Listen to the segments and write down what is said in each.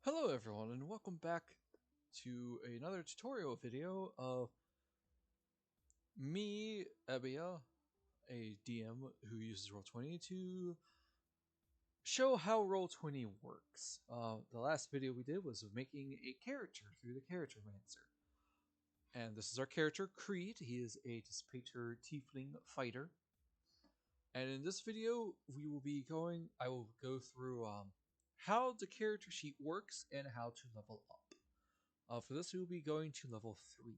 Hello everyone and welcome back to another tutorial video of me, Ebia, a DM who uses Roll20 to show how Roll20 works. The last video we did was of making a character through the Character Mancer. And this is our character, Creed. He is a Dissipator Tiefling Fighter. And in this video, I will go through how the character sheet works and how to level up. For this, we will be going to level 3.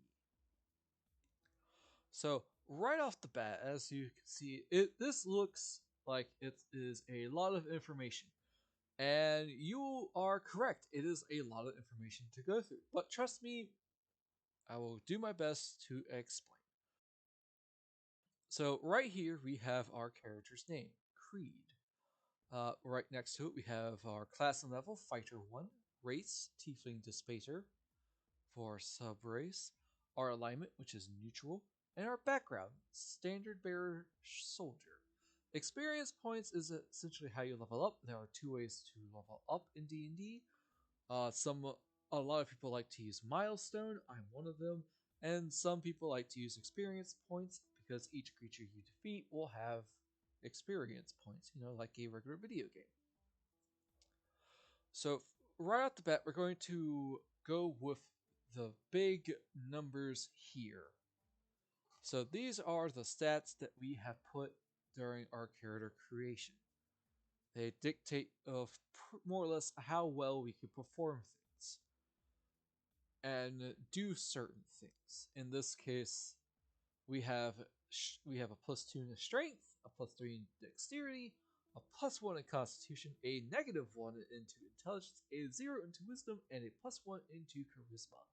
So right off the bat, as you can see, this looks like it is a lot of information. And you are correct, it is a lot of information to go through. But trust me, I will do my best to explain. So right here we have our character's name, Creed. Right next to it we have our class and level, Fighter 1, race, Tiefling Dissipator, for sub-race, our alignment, which is neutral, and our background, standard bearer soldier. Experience points is essentially how you level up. There are two ways to level up in D&D. A lot of people like to use milestone. I'm one of them, and some people like to use experience points because each creature you defeat will have experience points. Like a regular video game. So right off the bat, we're going to go with the big numbers here. So these are the stats that we have put during our character creation. They dictate of more or less how well we can perform things and do certain things. In this case, we have a +2 in strength, a +3 in dexterity, a +1 in constitution, a -1 into intelligence, a 0 into wisdom, and a +1 into charisma.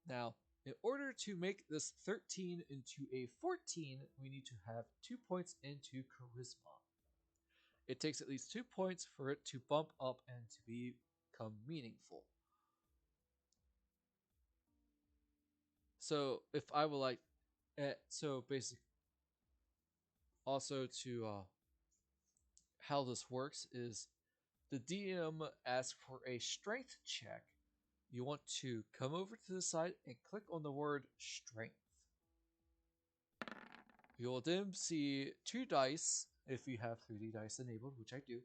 Now, in order to make this 13 into a 14, we need to have 2 points into charisma. It takes at least 2 points for it to bump up and to become meaningful. So if I would like, so basically, also to how this works is the DM asks for a strength check. You want to come over to the side and click on the word strength. You will then see 2 dice, if you have 3D dice enabled, which I do,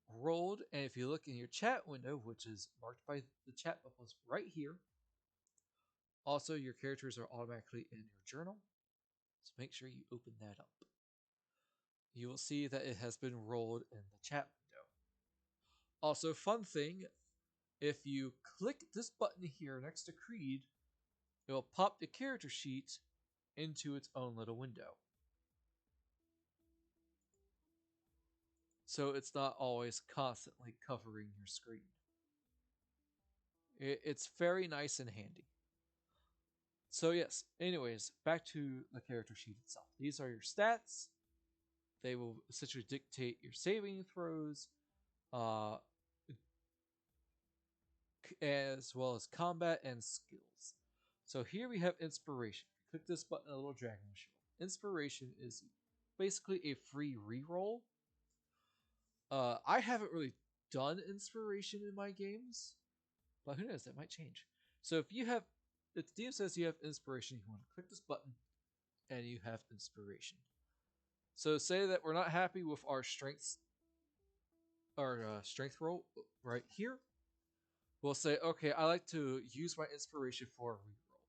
rolled, and if you look in your chat window, which is marked by the chat bubbles right here, also your characters are automatically in your journal, so make sure you open that up. You will see that it has been rolled in the chat window. Also, fun thing, if you click this button here next to Creed, it will pop the character sheet into its own little window. So it's not always constantly covering your screen. It's very nice and handy. So yes, anyways, back to the character sheet itself. These are your stats. They will essentially dictate your saving throws, uh, as well as combat and skills. So here we have inspiration. Click this button, a little dragon will show up. Inspiration is basically a free reroll. I haven't really done inspiration in my games, but who knows, that might change. So if the DM says you have inspiration, you want to click this button, and you have inspiration. So say that we're not happy with our strength roll right here. We'll say, okay, I like to use my inspiration for a reroll.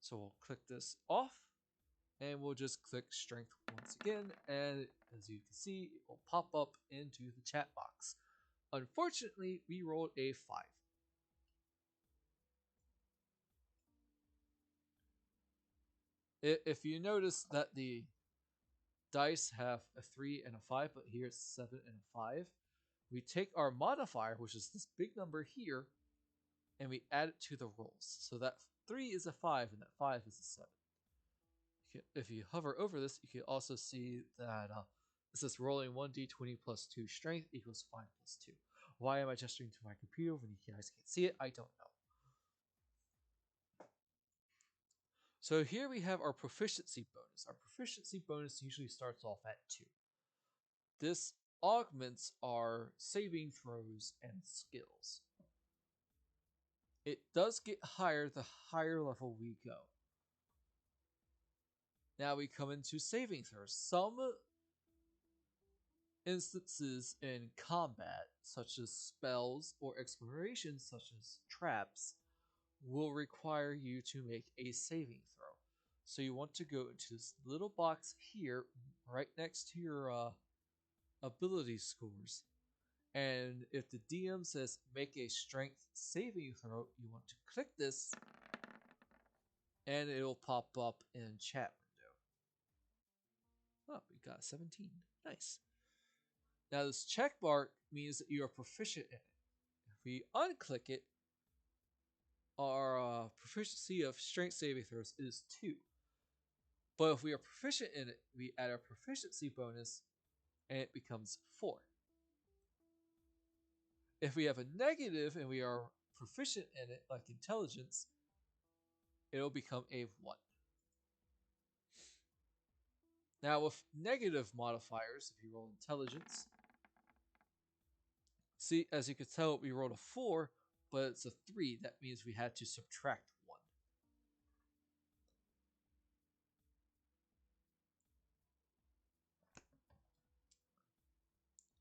So we'll click this off, and we'll just click strength once again, and as you can see, it will pop up into the chat box. Unfortunately, we rolled a 5. If you notice that the dice have a 3 and a 5, but here it's 7 and a 5, we take our modifier, which is this big number here, and we add it to the rolls. So that 3 is a 5, and that 5 is a 7. If you hover over this, you can also see that it says rolling 1d20 plus 2 strength equals 5 plus 2. Why am I gesturing to my computer when you guys can't see it? I don't know. So here we have our proficiency bonus. Our proficiency bonus usually starts off at 2. This augments our saving throws and skills. It does get higher the higher level we go. Now we come into saving throws. Some instances in combat, such as spells or exploration, such as traps, will require you to make a saving throw. So you want to go into this little box here, right next to your ability scores. And if the DM says make a strength saving throw, you want to click this and it'll pop up in chat window. Oh, we got 17. Nice. Now this check mark means that you are proficient in it. If we unclick it, our proficiency of strength saving throws is 2. But if we are proficient in it, we add a proficiency bonus and it becomes 4. If we have a negative and we are proficient in it, like intelligence, it'll become a 1. Now with negative modifiers, if you roll intelligence, see, as you can tell, we rolled a 4, but it's a 3. That means we had to subtract 1.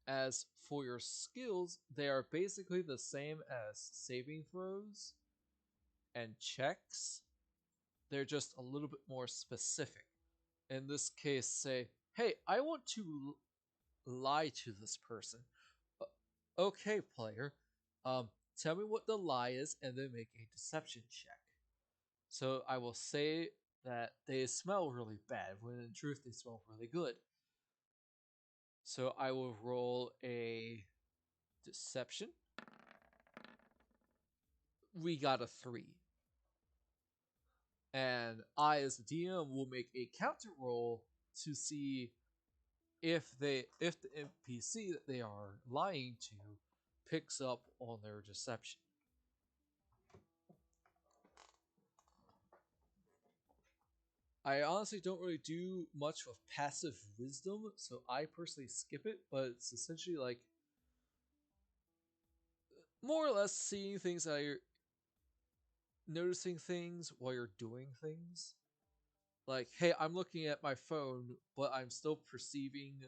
As for your skills, they are basically the same as saving throws and checks. They're just a little bit more specific. In this case, say, hey, I want to lie to this person. Okay, player. Tell me what the lie is and then make a deception check. So I will say that they smell really bad, when in truth they smell really good. So I will roll a deception. We got a 3. And I, as the DM, will make a counter roll to see if the NPC that they are lying to picks up on their deception. I honestly don't really do much with passive wisdom, so I personally skip it, but it's essentially like more or less seeing things that you're noticing things while you're doing things. Like, hey, I'm looking at my phone, but I'm still perceiving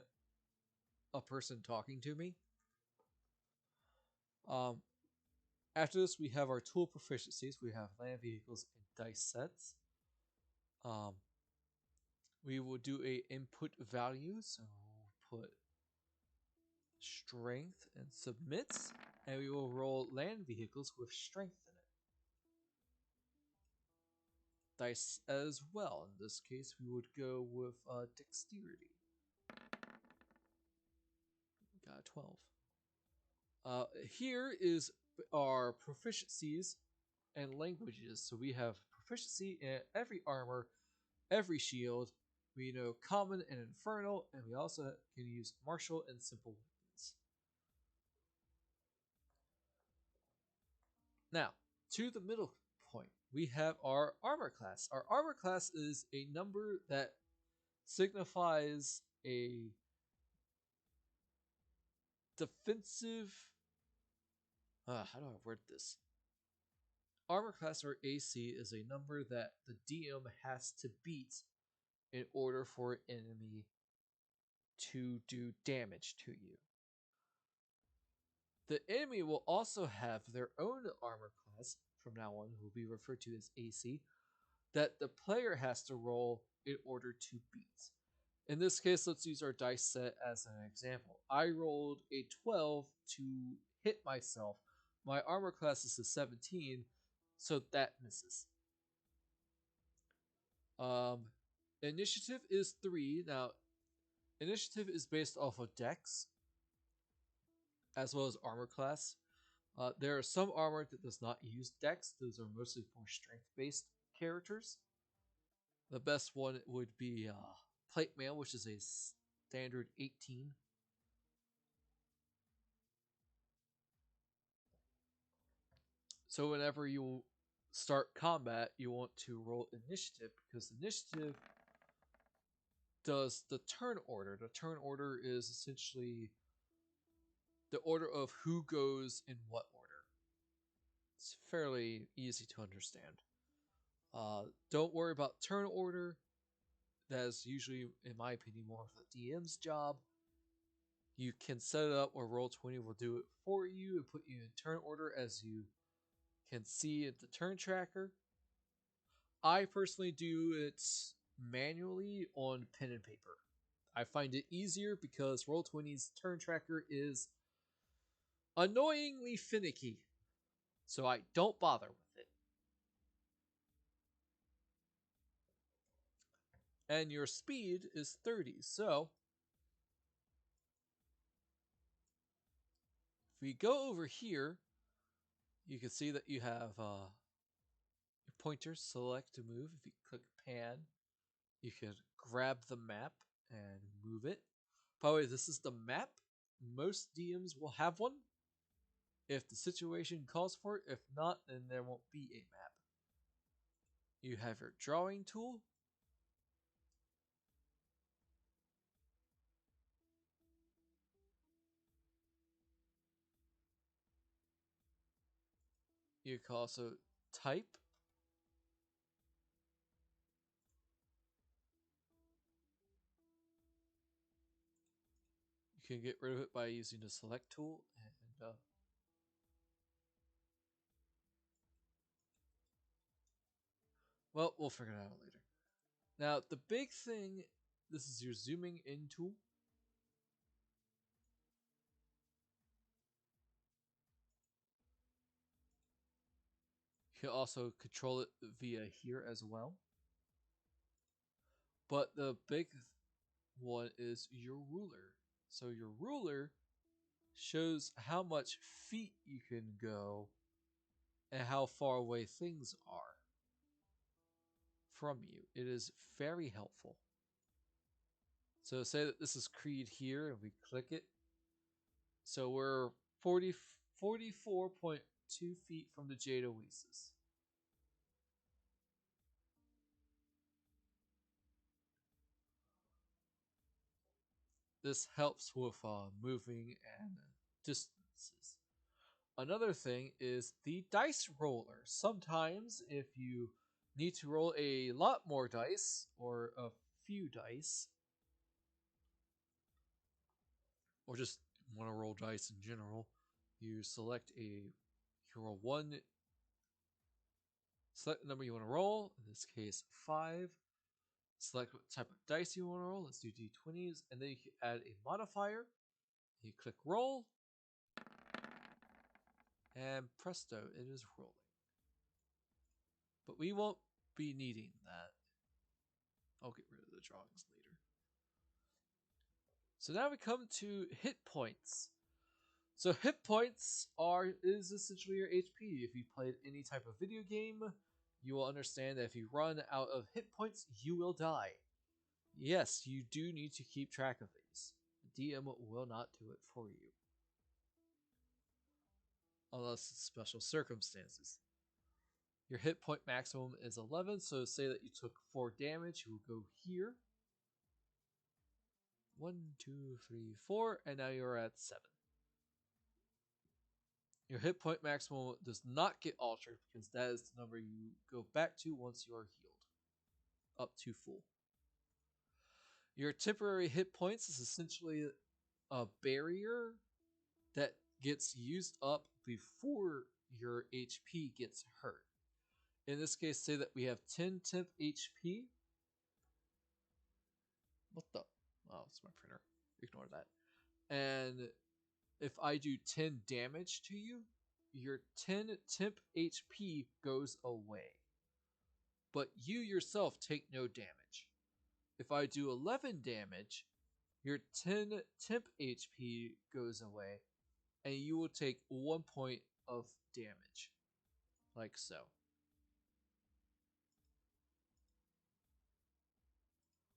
a person talking to me. Um, After this, we have our tool proficiencies. We have land vehicles and dice sets. We will do a input value, so put strength and submits, and we will roll land vehicles with strength in it. Dice as well. In this case, we would go with dexterity. Got 12. Here is our proficiencies and languages. So we have proficiency in every armor, every shield. We know common and infernal, and we also can use martial and simple weapons. Now, to the middle point, we have our armor class. Our armor class is a number that signifies a defensive. How do I word this? Armor class, or AC, is a number that the DM has to beat in order for an enemy to do damage to you. The enemy will also have their own armor class, from now on, will be referred to as AC, that the player has to roll in order to beat. In this case, let's use our dice set as an example. I rolled a 12 to hit myself. My armor class is a 17, so that misses. Initiative is 3. Now, initiative is based off of dex, as well as armor class. There are some armor that does not use dex. Those are mostly for strength-based characters. The best one would be plate mail, which is a standard 18. So whenever you start combat, you want to roll initiative, because initiative does the turn order. The turn order is essentially the order of who goes in what order. It's fairly easy to understand. Don't worry about turn order. That is usually, in my opinion, more of the DM's job. You can set it up where Roll20 will do it for you and put you in turn order as you can see at the turn tracker. I personally do it manually on pen and paper. I find it easier because Roll20's turn tracker is annoyingly finicky, so I don't bother with it. And your speed is 30, so if we go over here, you can see that you have your pointer select to move. If you click pan, you can grab the map and move it. By the way, this is the map. Most DMs will have one if the situation calls for it. If not, then there won't be a map. You have your drawing tool. You can also type. You can get rid of it by using the select tool. And well, we'll figure it out later. Now, the big thing, this is your zooming in tool. You can also control it via here as well. But the big one is your ruler. So your ruler shows how much feet you can go and how far away things are from you. It is very helpful. So say that this is Creed here and we click it. So we're 44.2 feet from the Jade Oasis. This helps with moving and distances. Another thing is the dice roller. Sometimes, if you need to roll a lot more dice or a few dice, or just want to roll dice in general, you select you roll one, select the number you want to roll. In this case, 5. Select what type of dice you want to roll. Let's do d20s, and then you can add a modifier. You click roll, and presto, it is rolling. But we won't be needing that. I'll get rid of the drawings later. So now we come to hit points. So hit points is essentially your HP. If you played any type of video game, you will understand that if you run out of hit points, you will die. Yes, you do need to keep track of these. The DM will not do it for you. Unless it's special circumstances. Your hit point maximum is 11, so say that you took 4 damage, you will go here. 1, 2, 3, 4, and now you're at 7. Your hit point maximum does not get altered because that is the number you go back to once you are healed. Up to full. Your temporary hit points is essentially a barrier that gets used up before your HP gets hurt. In this case, say that we have 10 temp HP. What the? Oh, it's my printer. Ignore that. And if I do 10 damage to you, your 10 temp HP goes away. But you yourself take no damage. If I do 11 damage, your 10 temp HP goes away, and you will take 1 point of damage. Like so.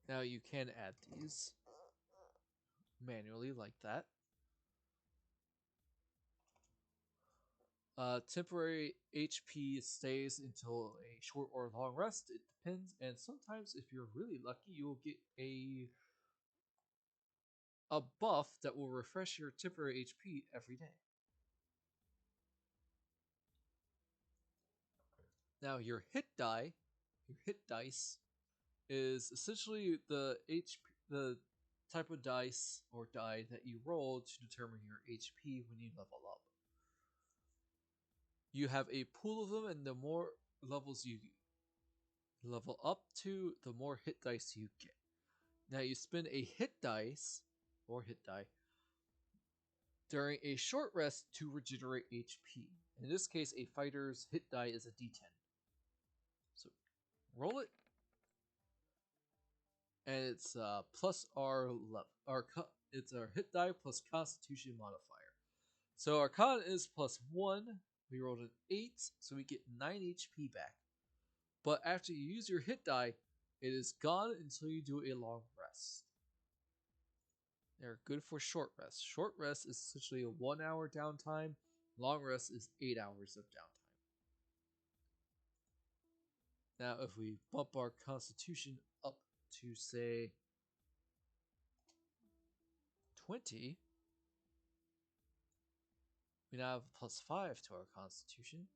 Now you can add these manually like that. Temporary HP stays until a short or long rest. It depends, and sometimes if you're really lucky, you'll get a buff that will refresh your temporary HP every day. Now your hit dice, is essentially the HP, the type of dice or die that you roll to determine your HP when you level up. You have a pool of them, and the more levels you level up to, the more hit dice you get. Now you spend a hit dice or hit die during a short rest to regenerate HP. In this case, a fighter's hit die is a d10. So roll it, and it's plus our it's our hit die plus Constitution modifier. So our con is +1. We rolled an 8, so we get 9 HP back. But after you use your hit die, it is gone until you do a long rest. They're good for short rest. Short rest is essentially a 1 hour downtime. Long rest is 8 hours of downtime. Now, if we bump our Constitution up to, say, 20, we now have +5 to our Constitution.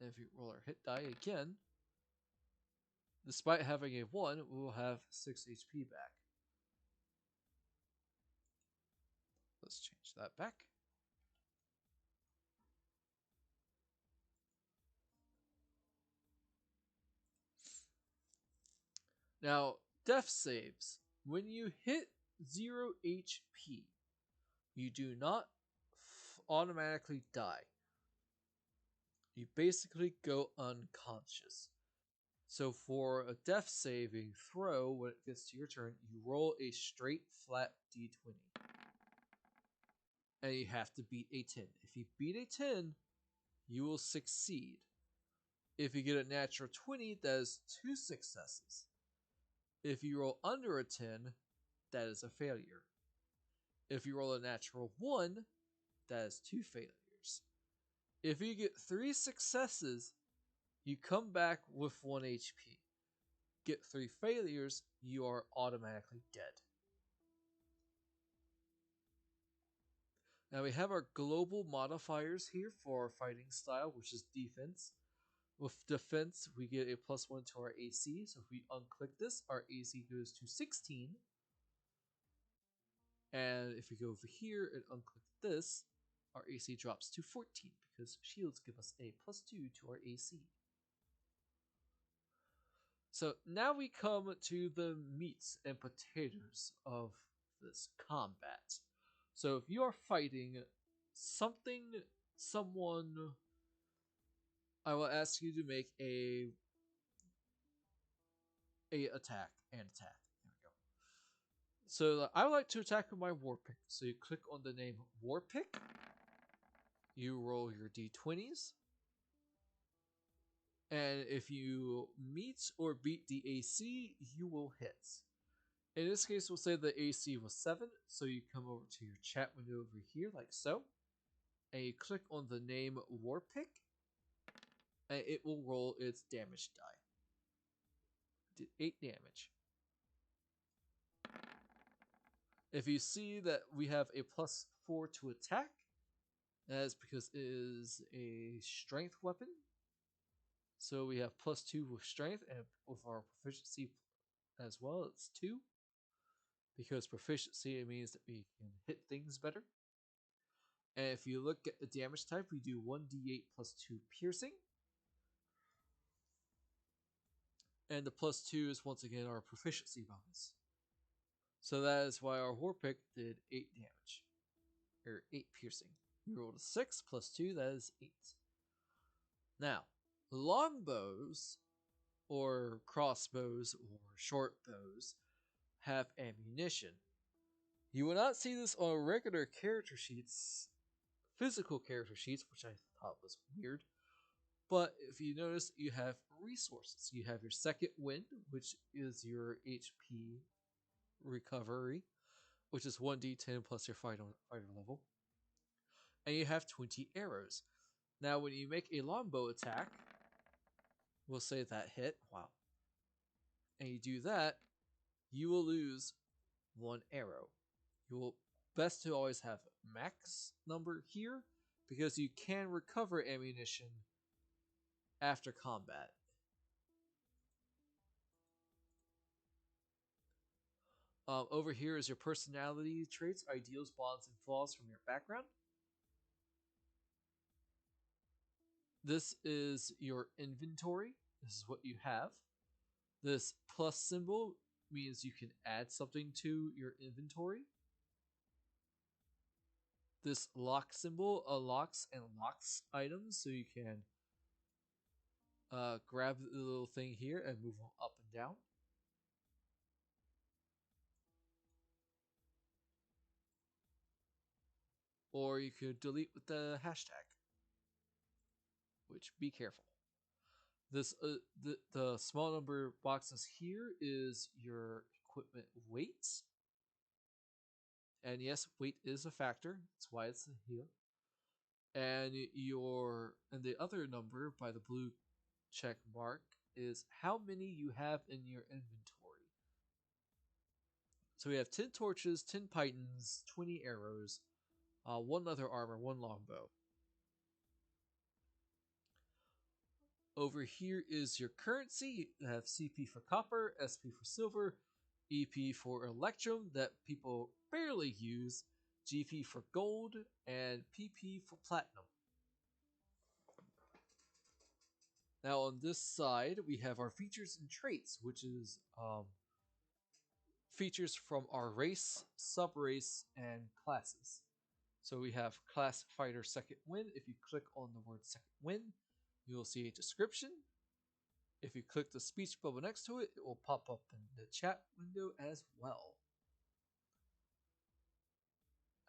And if we roll our hit die again, despite having a 1, we will have 6 HP back. Let's change that back. Now, death saves. When you hit 0 HP, you do not automatically die. You basically go unconscious. So for a death saving throw, when it gets to your turn, you roll a straight flat d20. And you have to beat a 10. If you beat a 10, you will succeed. If you get a natural 20, that is 2 successes. If you roll under a 10, that is a failure. If you roll a natural 1, that is 2 failures. If you get 3 successes, you come back with 1 HP. Get 3 failures, you are automatically dead. Now we have our global modifiers here for our fighting style, which is defense. With defense, we get a +1 to our AC, so if we unclick this, our AC goes to 16. And if we go over here and unclick this, our AC drops to 14 because shields give us a +2 to our AC. So now we come to the meats and potatoes of this combat. So if you are fighting someone, I will ask you to make a attack and attack. There we go. So I would like to attack with my war pick. So you click on the name war pick. You roll your d20s. And if you meet or beat the AC, you will hit. In this case, we'll say the AC was 7, so you come over to your chat window over here, like so, and you click on the name Warpick, and it will roll its damage die. Did 8 damage. If you see that we have a +4 to attack, that is because it is a strength weapon. So we have +2 with strength, and with our proficiency as well, it's 2. Because proficiency, it means that we can hit things better. And if you look at the damage type, we do 1d8 +2 piercing. And the +2 is once again our proficiency bonus. So that is why our Warpick did 8 damage. Or 8 piercing. We rolled a 6 +2, that is 8. Now, longbows, or crossbows, or short bows, have ammunition. You will not see this on regular character sheets, physical character sheets, which I thought was weird. But if you notice, you have resources. You have your second wind, which is your HP recovery, which is 1d10 plus your fighter level. And you have 20 arrows. Now, when you make a longbow attack, we'll say that hit. Wow. And you do that, you will lose 1 arrow. You will best to always have max number here because you can recover ammunition after combat. Over here is your personality traits, ideals, bonds, and flaws from your background. This is your inventory. This is what you have. This plus symbol means you can add something to your inventory. This lock symbol unlocks and locks items, so you can grab the little thing here and move them up and down. Or you could delete with the hashtag, which be careful. This the small number boxes here is your equipment weights. And yes, weight is a factor. That's why it's here. And the other number by the blue check mark is how many you have in your inventory. So we have 10 torches, 10 pythons, 20 arrows, one leather armor, one longbow. Over here is your currency. You have CP for copper, SP for silver, EP for electrum that people barely use, GP for gold, and PP for platinum. Now on this side, we have our features and traits, which is features from our race, sub-race, and classes. So we have class fighter second win. If you click on the word second win, you will see a description. If you click the speech bubble next to it, it will pop up in the chat window as well.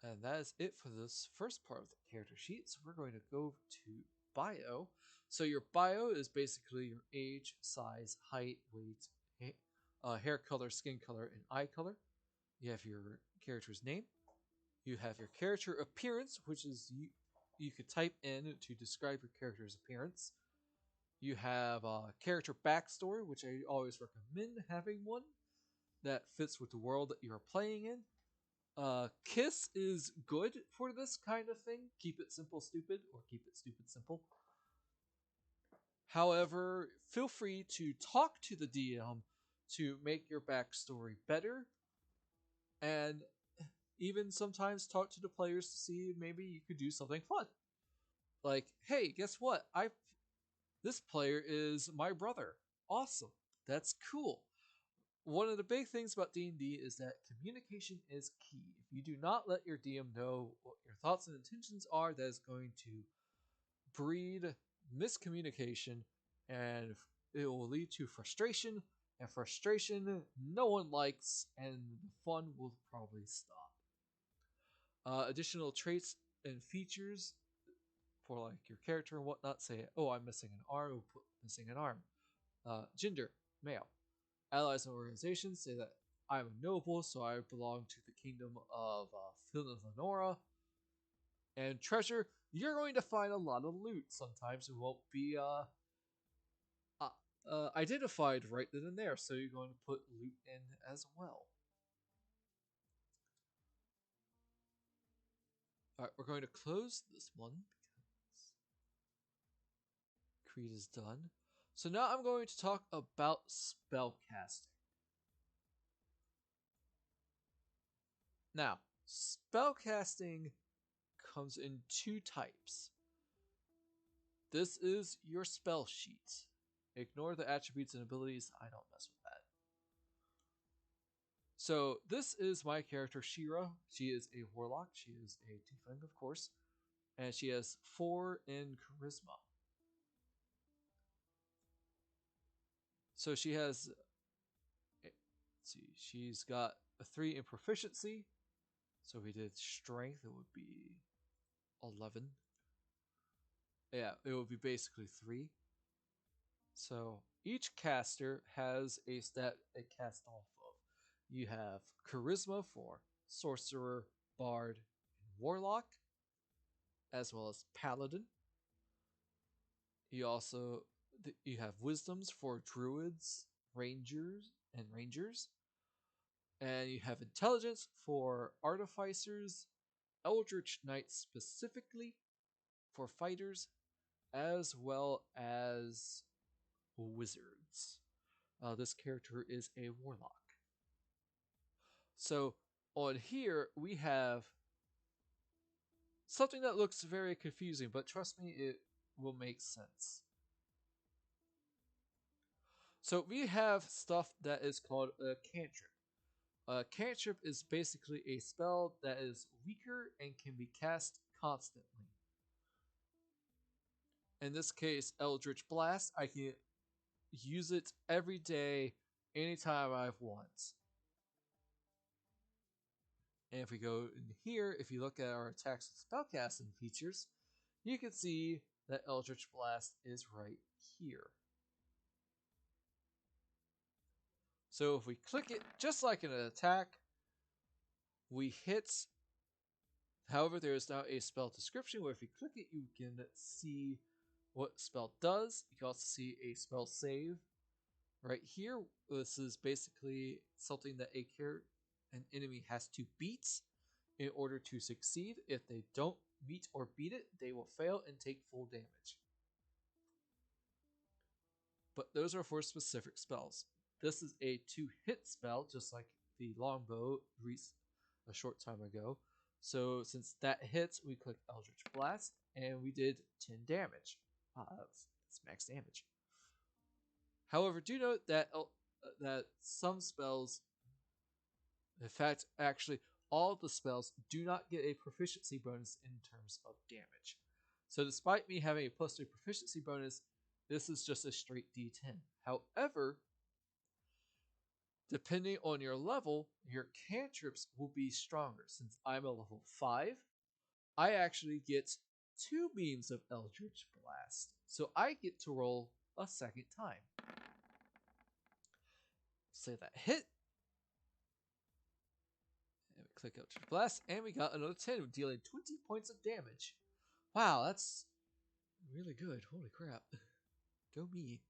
And that is it for this first part of the character sheet. So we're going to go to bio. So your bio is basically your age, size, height, weight, hair color, skin color, and eye color. You have your character's name. You have your character appearance, which is you could type in to describe your character's appearance. You have a character backstory, which I always recommend having one that fits with the world that you're playing in. Kiss is good for this kind of thing. Keep it simple, stupid, or keep it stupid, simple. However, feel free to talk to the DM to make your backstory better, and even sometimes talk to the players to see if maybe you could do something fun. Like, hey, guess what? This player is my brother. Awesome. That's cool. One of the big things about D&D is that communication is key. If you do not let your DM know what your thoughts and intentions are, that is going to breed miscommunication, and it will lead to frustration, and frustration no one likes, and the fun will probably stop. Additional traits and features for like your character and whatnot say, oh, I'm missing an arm, we'll put missing an arm. Gender, male. Allies and organizations say that I'm a noble, so I belong to the kingdom of Lenora. And treasure, you're going to find a lot of loot. Sometimes it won't be identified right then and there, so you're going to put loot in as well. Alright, we're going to close this one because Creed is done. So now I'm going to talk about spellcasting. Now, spellcasting comes in two types. This is your spell sheet. Ignore the attributes and abilities. I don't mess with that. So this is my character Shira. She is a warlock. She is a tiefling, of course, and she has 4 in charisma. So she has, let's see, she's got a 3 in proficiency. So if we did strength, it would be 11. Yeah, it would be basically 3. So each caster has a stat they cast off of. You have charisma for sorcerer, bard, and warlock, as well as paladin. You have wisdoms for druids, rangers, and you have intelligence for artificers, eldritch knights specifically for fighters, as well as wizards. This character is a warlock. So on here we have something that looks very confusing, but trust me, it will make sense. So we have stuff that is called a cantrip. A cantrip is basically a spell that is weaker and can be cast constantly. In this case, Eldritch Blast, I can use it every day, anytime I want. And if we go in here, if you look at our attacks and spellcasting features, you can see that Eldritch Blast is right here. So if we click it, just like in an attack, we hit. However, there is now a spell description where if you click it, you can see what spell does. You can also see a spell save right here. This is basically something that an enemy has to beat in order to succeed. If they don't meet or beat it, they will fail and take full damage. But those are for specific spells. This is a 2-hit spell, just like the longbow a short time ago. So since that hits, we click Eldritch Blast, and we did 10 damage. That's max damage. However, do note that some spells, in fact, actually all the spells, do not get a proficiency bonus in terms of damage. So despite me having a +3 proficiency bonus, this is just a straight D10. However, depending on your level, your cantrips will be stronger. Since I'm a level 5, I actually get 2 beams of Eldritch Blast. So I get to roll a second time. Say that hit. And we click Eldritch Blast, and we got another 10, dealing 20 points of damage. Wow, that's really good. Holy crap. Go me.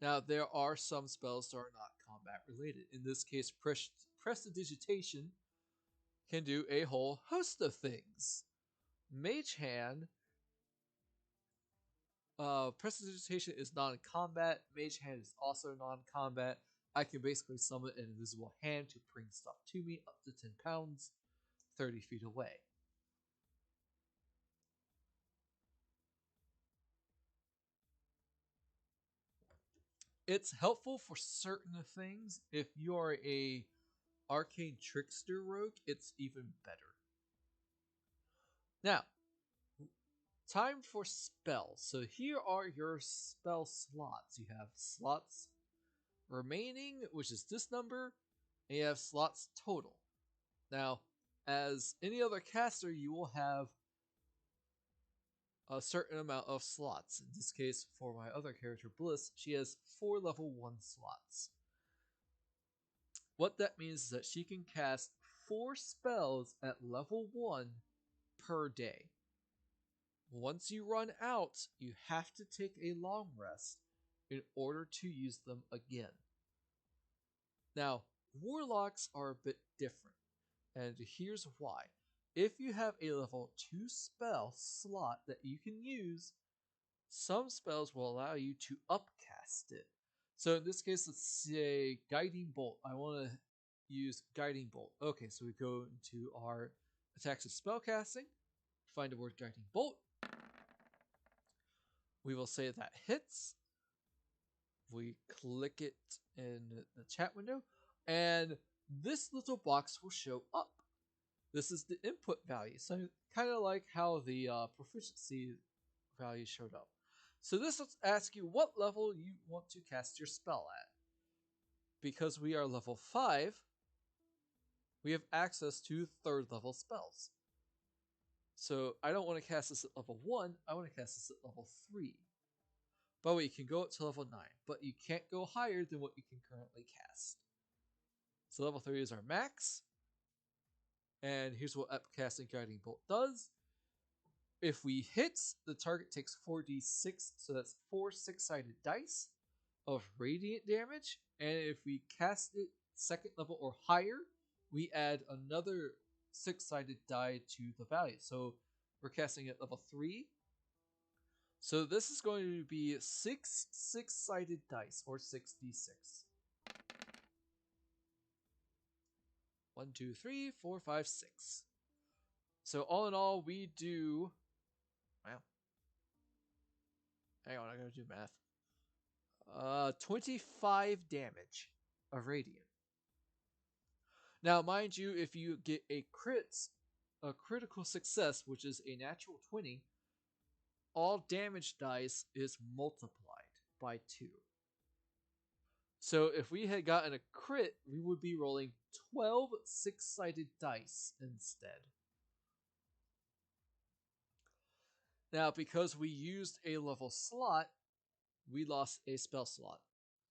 Now, there are some spells that are not combat related. In this case, Prestidigitation can do a whole host of things. Mage Hand, Prestidigitation is non-combat. Mage Hand is also non-combat. I can basically summon an invisible hand to bring stuff to me up to 10 pounds, 30 feet away. It's helpful for certain things. If you are a arcane trickster rogue, it's even better. Now, time for spells. So here are your spell slots. You have slots remaining, which is this number, and you have slots total. Now, as any other caster, you will have a certain amount of slots. In this case, for my other character, Bliss, she has 4 level 1 slots. What that means is that she can cast 4 spells at level 1 per day. Once you run out, you have to take a long rest in order to use them again. Now, warlocks are a bit different, and here's why. If you have a level 2 spell slot that you can use, some spells will allow you to upcast it. So in this case, let's say Guiding Bolt. I want to use Guiding Bolt. Okay, so we go into our attacks and spellcasting, find the word Guiding Bolt. We will say that hits. We click it in the chat window, and this little box will show up. This is the input value, so kind of like how the proficiency value showed up. So this will ask you what level you want to cast your spell at. Because we are level 5, we have access to 3rd level spells. So I don't want to cast this at level 1, I want to cast this at level 3. But you can go up to level 9, but you can't go higher than what you can currently cast. So level 3 is our max. And here's what Upcasting Guiding Bolt does. If we hit, the target takes 4d6, so that's 4 6-sided dice of radiant damage. And if we cast it 2nd level or higher, we add another six-sided die to the value. So we're casting at level 3. So this is going to be six six-sided dice, or 6d6. 1, 2, 3, 4, 5, 6. So all in all, we do. Wow. Hang on, I gotta do math. 25 damage of radiant. Now, mind you, if you get a critical success, which is a natural 20, all damage dice is multiplied by 2. So if we had gotten a crit, we would be rolling 12 six-sided dice instead. Now, because we used a level slot, we lost a spell slot.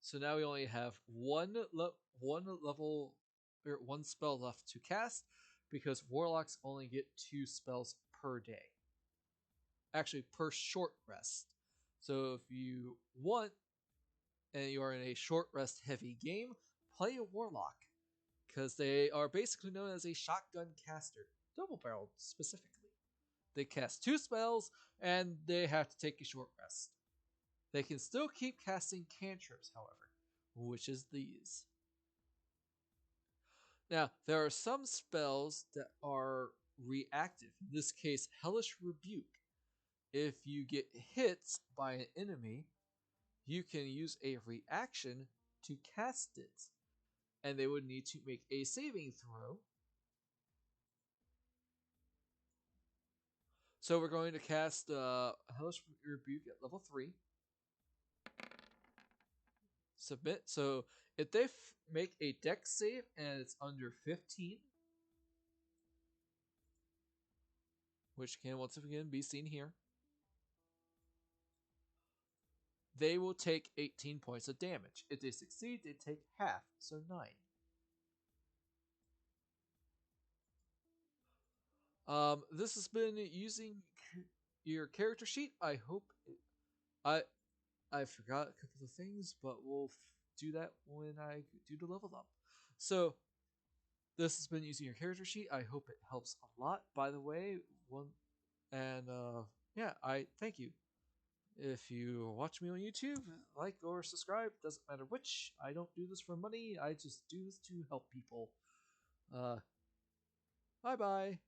So now we only have one level or one spell left to cast, because warlocks only get 2 spells per day. Actually, per short rest. So if you want and you are in a short rest heavy game, play a warlock, because they are basically known as a shotgun caster, double barreled specifically. They cast 2 spells and they have to take a short rest. They can still keep casting cantrips, however, which is these. Now, there are some spells that are reactive. In this case, Hellish Rebuke. If you get hit by an enemy, you can use a reaction to cast it. And they would need to make a saving throw. So we're going to cast Hellish Rebuke at level 3. Submit. So if they make a dex save and it's under 15, which can once again be seen here, they will take 18 points of damage. If they succeed, they take half, so 9. This has been using your character sheet. I hope I forgot a couple of things, but we'll do that when I do the level up. So this has been using your character sheet. I hope it helps a lot. By the way, yeah, I thank you. If you watch me on YouTube, like or subscribe, doesn't matter which. I don't do this for money. I just do this to help people. Bye bye.